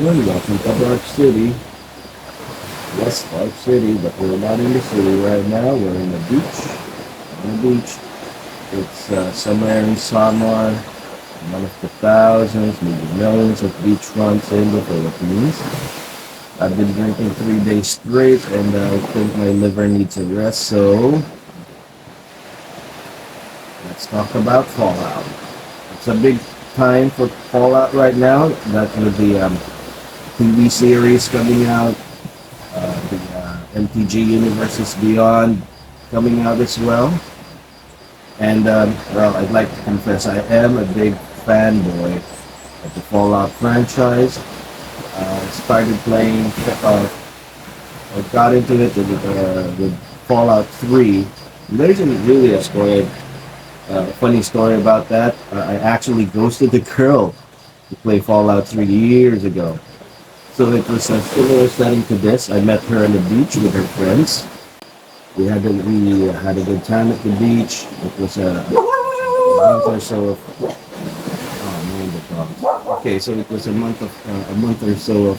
gentlemen, welcome to Dark City. Yes, Dark City, but we're not in the city right now. We're in the beach. On the beach. It's somewhere in Samar, one of the thousands, maybe millions of beachfronts in the Philippines. I've been drinking 3 days straight, and I think my liver needs a rest. So let's talk about Fallout. It's a big time for Fallout right now. That with the TV series coming out, the MTG Universes Beyond coming out as well. And well, I'd like to confess I am a big fanboy of the Fallout franchise. Started playing, I got into it with Fallout 3. There's really a story, funny story about that. I actually ghosted the girl to play Fallout 3 years ago. So it was a similar setting to this. I met her on the beach with her friends. We had a good time at the beach. It was a month or so of oh man, the dogs. Okay, so it was a month or so of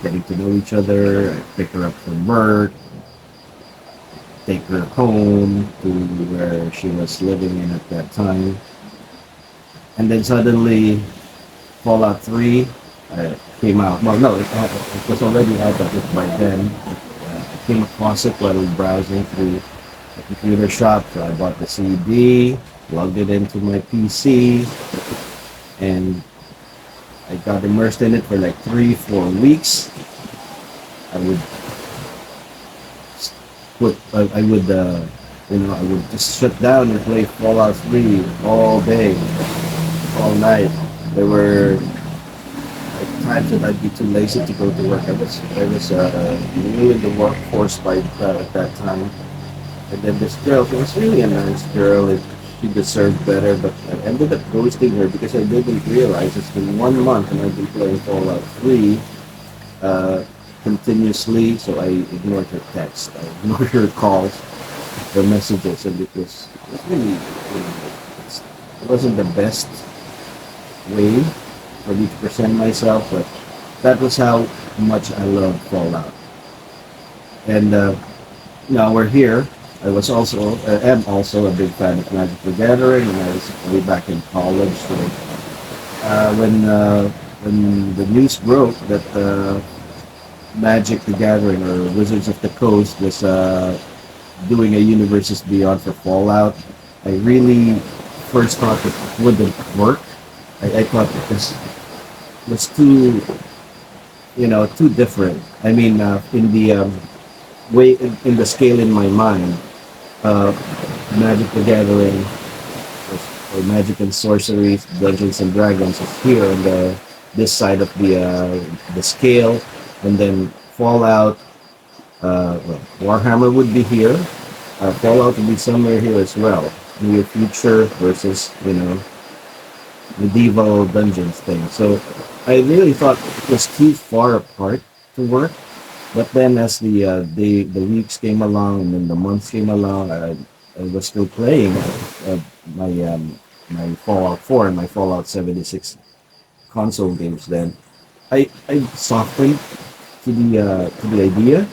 getting to know each other. I picked her up from work, take her home to where she was living in at that time, and then suddenly Fallout 3 came out. Well, no, it was already out of it by then. I came across it while browsing through the computer shop. So I bought the CD, plugged it into my PC, and I got immersed in it for like 3-4 weeks. I would I would I would just shut down and play Fallout 3 all day, all night. There were times that I'd be too lazy to go to work. I was new in the workforce by at that time. And then this girl, she was really a nice girl. She deserved better, but I ended up ghosting her because I didn't realize it's been 1 month and I've been playing Fallout 3 continuously. So I ignored her text, I ignored her calls, her messages, and it was really, it wasn't the best way for me to present myself, but that was how much I loved Fallout. And now we're here. I was also am also a big fan of Magic the Gathering, and I was way back in college. So when the news broke that Magic the Gathering or Wizards of the Coast was doing a Universes Beyond for Fallout, I really first thought it wouldn't work. I thought it was too too different. I mean, in the way in the scale in my mind, uh, Magic the Gathering or Magic and Sorcery, Dungeons and Dragons is here on this side of the scale, and then Fallout, well, Warhammer would be here. Fallout would be somewhere here as well. Near future versus medieval dungeons thing. So I really thought it was too far apart to work. But then as the weeks came along and then the months came along, I was still playing my my Fallout 4 and my Fallout 76 console games. Then I softened to the idea,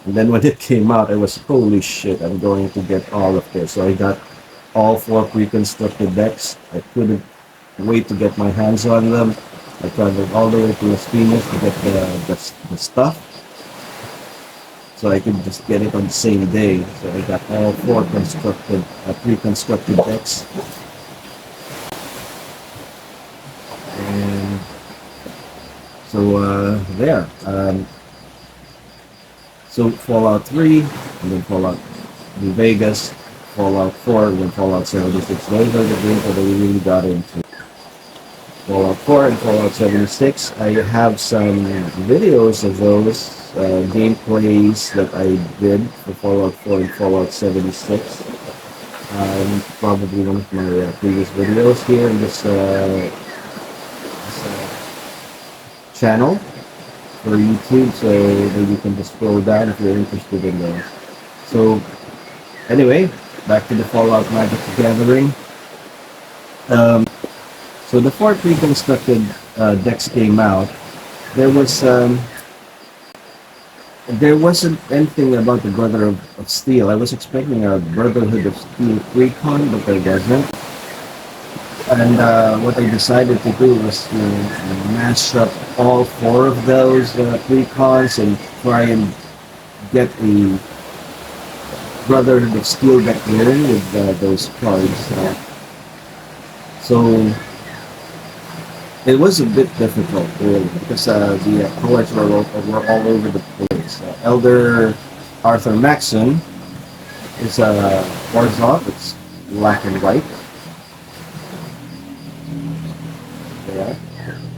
and then when it came out, I was holy shit! I'm going to get all of this. So I got all four pre-constructed decks. I couldn't wait to get my hands on them. I traveled all the way to Las Piñas to get the stuff, so I could just get it on the same day. So I got all four pre-constructed decks, and so there. So Fallout 3, and then Fallout New Vegas, Fallout 4, and then Fallout 76. Those are the games that I really got into. Fallout 4 and Fallout 76. I have some videos of those gameplays that I did for Fallout 4 and Fallout 76. Probably one of my previous videos here in this channel for YouTube, so maybe you can just scroll down if you're interested in those. So anyway, back to the Fallout Magic the Gathering. So the four pre-constructed decks came out, there was there wasn't anything about the of Steel. I was expecting a Brotherhood of Steel recon, but there wasn't. And what I decided to do was to mash up all four of those precons and try and get the Brotherhood of Steel deck going with those cards. So it was a bit difficult, really, because the colors were all over the place. Elder Arthur Maxon is Warzop. It's black and white. Yeah.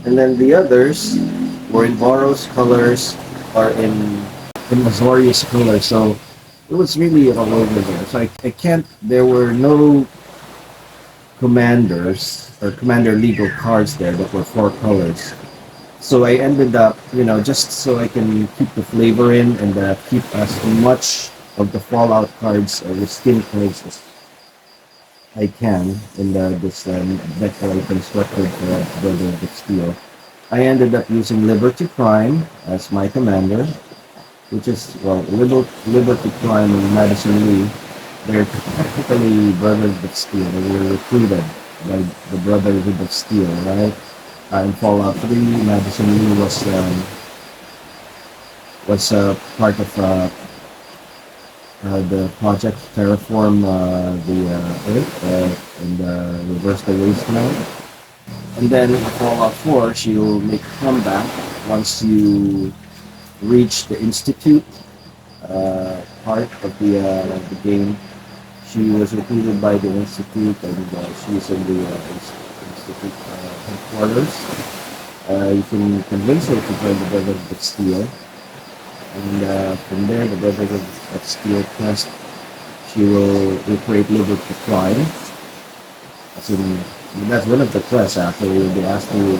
And then the others were in Boros colors or in Azorius colors. So it was really all over there. So I can't. There were no commanders or commander legal cards there that were four colors. So I ended up, just so I can keep the flavor in and keep as much of the Fallout cards or the skin cards as I can in this deck that I constructed for Brotherhood of Steel. I ended up using Liberty Prime as my commander, which is, well, Liberty Prime and Madison Lee. They're technically Brotherhood of Steel. They were recruited by the Brotherhood of Steel, right? In Fallout 3, Madison Lee was part of the project to terraform the Earth and reverse the wasteland. And then in Fallout 4, she'll make a comeback once you reach the Institute part of the game. She was recruited by the Institute and she's in the Institute headquarters. You can convince her to join the Brotherhood of Steel. And from there, the Brotherhood of Steel quest, she will recreate Liberty Prime. That's one of the quests actually. You'll be asked to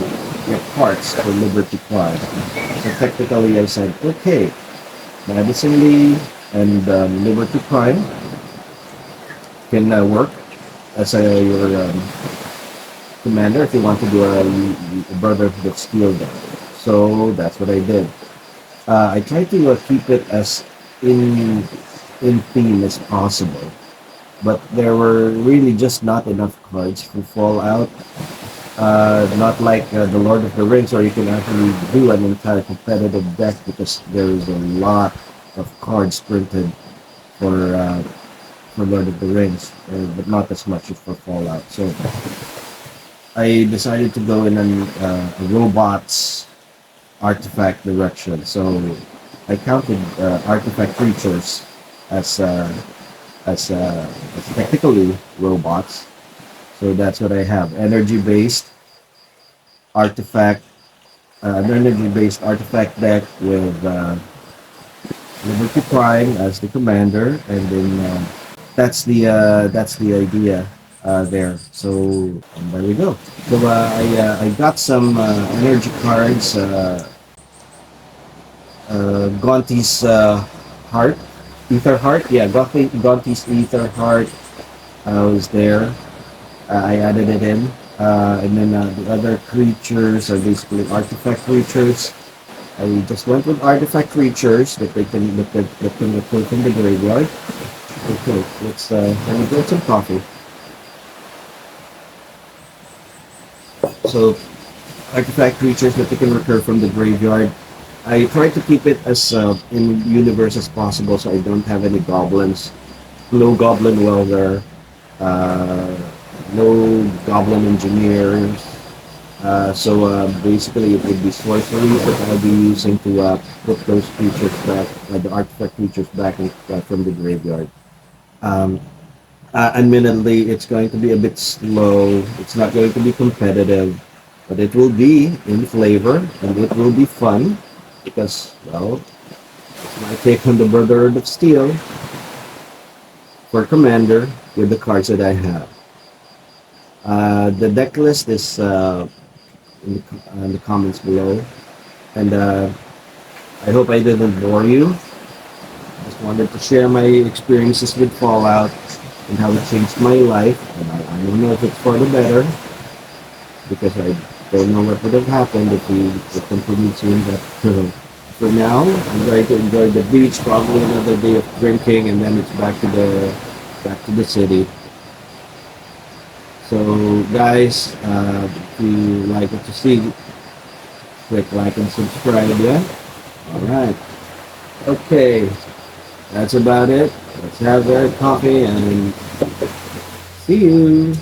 get parts for Liberty Prime. So technically, I said, okay, Madison Lee and Liberty Prime can work as your commander if you want to do a Brotherhood of Steel deck. So that's what I did. I tried to keep it as in theme as possible, but there were really just not enough cards for Fallout. Not like the Lord of the Rings, where you can actually do an entire competitive deck because there is a lot of cards printed for Lord of the Rings, but not as much as for Fallout. So I decided to go in a robots artifact direction. So I counted artifact creatures as technically robots. So that's what I have. Energy-based artifact, an energy-based artifact deck with Liberty Prime as the commander, and then that's the idea there. So and there we go. So I got some energy cards. Gonti's heart, ether heart. Yeah, Gonti's ether heart was there. I added it in, and then the other creatures are basically artifact creatures. I just went with artifact creatures that can appear from the graveyard. Okay, let me get some coffee. So, artifact creatures that they can recur from the graveyard. I try to keep it as in universe as possible, so I don't have any goblins. No goblin welder. No goblin engineers. So basically, it would be sorceries that I'll be using to put those creatures back, the artifact creatures back from the graveyard. Um, Admittedly, it's going to be a bit slow. It's not going to be competitive, but it will be in flavor and it will be fun because, well, it's my take on the Brotherhood of Steel for Commander with the cards that I have. The deck list is in the comments below, and I hope I didn't bore you. Just wanted to share my experiences with Fallout and how it changed my life. And I don't know if it's for the better because I Don't know what would have happened if we would continue soon, but for now, I'm going to enjoy the beach. Probably another day of drinking, and then it's back to the city. So, guys, if you like what you see, click like and subscribe. Yeah. All right. Okay. That's about it. Let's have that coffee and see you.